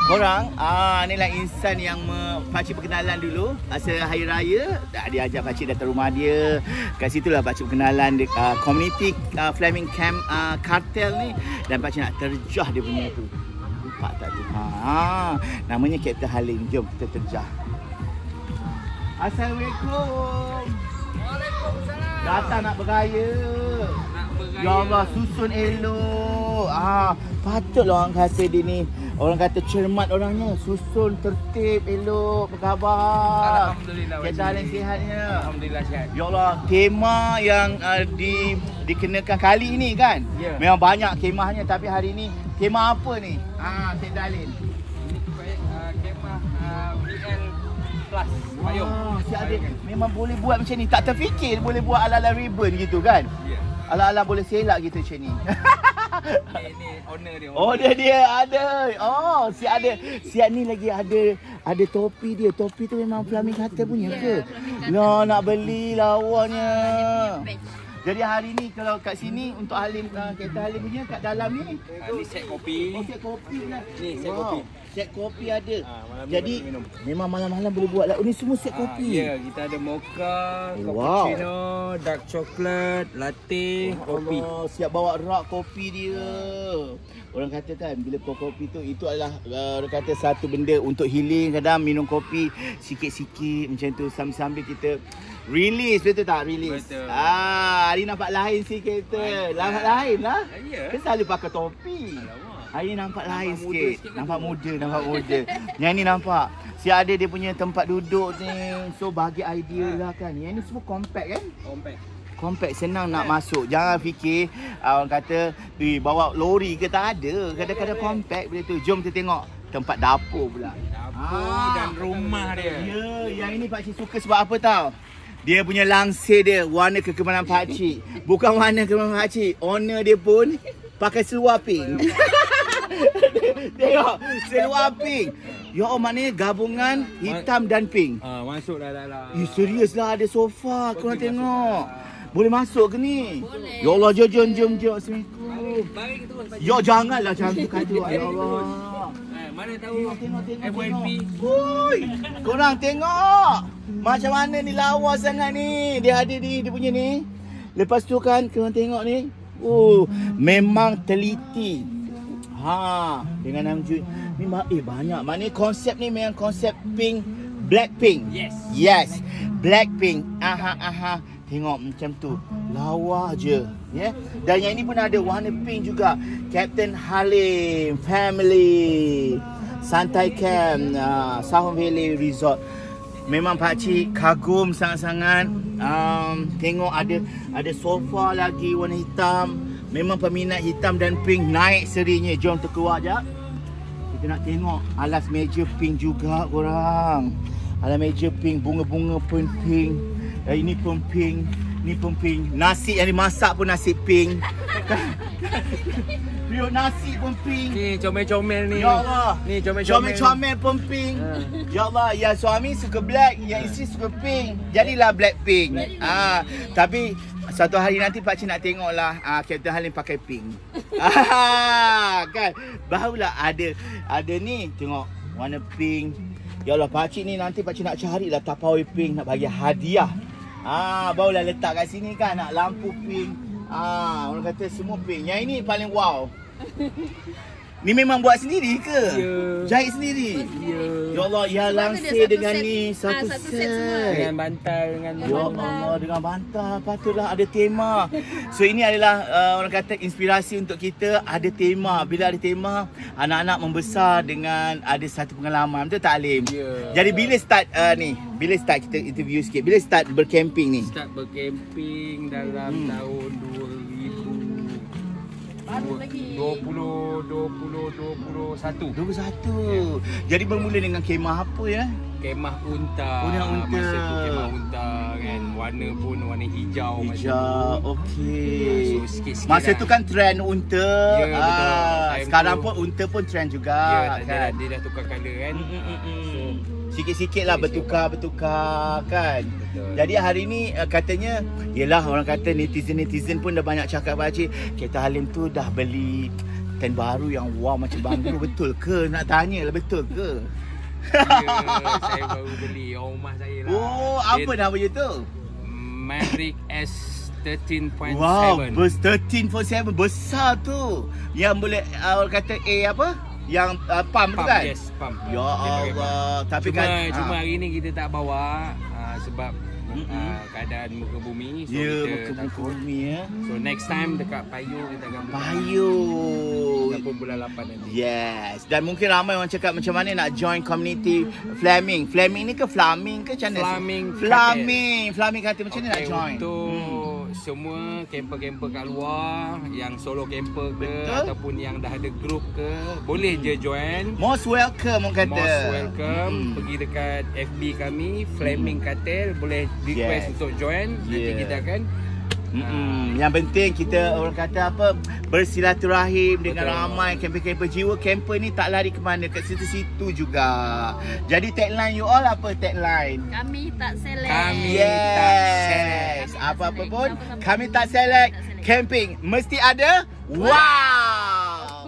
Korang, inilah insan yang pakcik perkenalan dulu. Masa hari raya, dia ajak pakcik datang rumah dia. Kat situlah pakcik perkenalan community Flaming Camp Kartel ni. Dan pakcik nak terjah dia punya tu. Nampak tak tu? Namanya Kapten Halim. Jom kita terjah. Assalamualaikum. Waalaikumsalam. Datang nak bergaya. Ya Allah, susun elok. Patutlah orang kata dia ni, orang kata cermat orangnya, susun tertib, elok, berkhabar. Alhamdulillah. Kita Halim sihatnya. Alhamdulillah sihat. Ya Allah, kemah yang dikenakan kali ni kan? Ya. Memang banyak kemahnya, tapi hari ni kemah apa ni? Cik Dalin. Kemah VN Plus payung. Cik Adil memang boleh buat macam ni. Tak terfikir boleh buat ala-ala ribbon gitu kan? Ya. Ala-ala boleh selak gitu macam ni. Ni owner dia. Oh dia ada. Oh siap ni lagi ada topi dia. Topi tu memang Flaming Kartel punya ke? No, nak beli lawanya. Jadi hari ni kalau kat sini untuk Halim, Kapten Halim punya kat dalam ni. Ni set kopi. Oh, set kopi lah. Ni set kopi. Set kopi ada. Malam ni Jadi minum. memang malam-malam boleh buat lah. Oh, ni semua set kopi. Ya, kita ada mocha, Wow. cappuccino, dark chocolate, latte, kopi. Allah, siap bawa rak kopi dia. Orang kata kan bila kopi tu itu adalah orang kata satu benda untuk healing. Kadang minum kopi sikit-sikit macam tu sambil-sambil kita release, betul tak? Release. Betul. Hari nampak lain sikit kita. Lain lah. Ya. Kan selalu pakai topi. Alamak. Hari ni nampak lain muda sikit. sikit kan? Nampak muda. Yang ni nampak. Si ada dia punya tempat duduk ni. So bagi idea lah kan. Yang ni semua compact kan? Compact, senang nak masuk. Jangan fikir orang kata bawa lori ke, tak ada. Kadang-kadang compact bila tu. Jom kita tengok tempat dapur pula. Dapur dan rumah dia. Ya, yang ini pakcik suka sebab apa tau? Dia punya langsir dia warna kegemaran pakcik. Bukan warna kegemaran pakcik. Owner dia pun pakai seluar pink. Tengok, seluar pink. Ya Allah, maknanya gabungan hitam dan pink. Masuk dah dalam. Serius lah, ada sofa. Korang Boleh tengok. masuk. Boleh masuk ke ni? Boleh. Ya Allah, jom. Assalamualaikum. Mari kita terus. Ya, janganlah macam tu kata. Ya Allah. Mana tahu Tengok. FYP. Oi, korang tengok. Macam mana ni lawa sangat ni. Dia ada ni, dia punya ni. Lepas tu kan, korang tengok ni. Memang teliti. Dengan namjuk ni banyak. Maknanya konsep ni memang konsep pink, black pink. Yes. Black pink. Tengok macam tu. Lawa je. Ya. Dan yang ni pun ada warna pink juga. Kapten Halim Family Santai Camp Sahun Valley Resort. Memang pakcik kagum sangat-sangat. Tengok ada sofa lagi warna hitam. Memang peminat hitam dan pink naik serinya. Jom terkeluar jap. Kita nak tengok alas meja pink juga korang. Alas meja pink, bunga-bunga pun pink. Ini pun pink. Ni pun pink. Nasi yang dimasak pun nasi pink. Periuk nasi pun pink. Ni comel-comel ni. Ya Allah. Ni comel-comel. Comel pun pink. Ya Allah, yang suami suka black, yang isteri suka pink. Jadilah black pink. Tapi satu hari nanti pakcik nak tengoklah Kapten Halim pakai pink. Kan? Barulah ada ni, tengok warna pink. Ya Allah, pakcik ni nanti pakcik nak carilah tapawai pink nak bagi hadiah. Barulah letak kat sini kan, nak lampu pink. Orang kata semua pink. Yang ini paling wow. Ni memang buat sendiri ke? Ya. Jahit sendiri? Ya. Ya Allah, yang langsir dengan ni satu set. Dengan bantal, dengan Ya Allah, dengan bantal. Patutlah ada tema. So ini adalah orang kata inspirasi untuk kita. Ada tema. Bila ada tema, anak-anak membesar dengan ada satu pengalaman. Betul tak Halim? Ya. Jadi bila start ni? Bila start kita interview sikit? Bila start bercamping ni? Start bercamping dalam tahun 21. Jadi bermula dengan kemah apa ya? Kemah unta. Oh, dengan unta. Masa tu kemah unta kan. Warna pun warna hijau. Hijau, okey. So sikit-sikit Masa lah. tu kan trend unta. Ya, betul. Time Sekarang tu- pun unta pun trend juga. Ya, Kan? dia dah tukar colour kan. So, Sikit-sikit lah bertukar kan. Betul. Jadi hari ni katanya, yelah orang kata netizen pun dah banyak cakap pakcik, Kapten Halim tu dah beli konten baru yang wow macam bangku. Betul ke? Nak tanya lah, betul ke? Ya, saya baru beli rumah saya lah. Oh, apa nama dia tu? Maverick S13.7. Wow, 13.7 besar tu. Yang boleh orang kata apa? Yang pump tu kan? Yes, pump. Ya Allah. Tapi cuma hari ni kita tak bawa sebab keadaan muka bumi. So muka takut. bumi ya. So next time dekat Payu kita akan Payu. Sampai bulan 8 nanti. Yes. Dan mungkin ramai orang cakap macam mana nak join community Flaming. Flaming ni ke Flaming ke macam mana? Flaming kata macam mana nak join? Untuk semua camper-camper kat luar, yang solo camper ke ataupun yang dah ada group ke, boleh je join. Most welcome orang kata. Most welcome. Pergi dekat FB kami Flaming Cartel, boleh request untuk join. Nanti kita akan yang penting kita orang kata apa, bersilaturahim dengan ramai camper-camper. Jiwa camper ni tak lari ke mana, kat situ-situ juga. Jadi tagline you all apa tagline? Kami tak select. Apa-apa pun kami tak select. Camping mesti ada wow.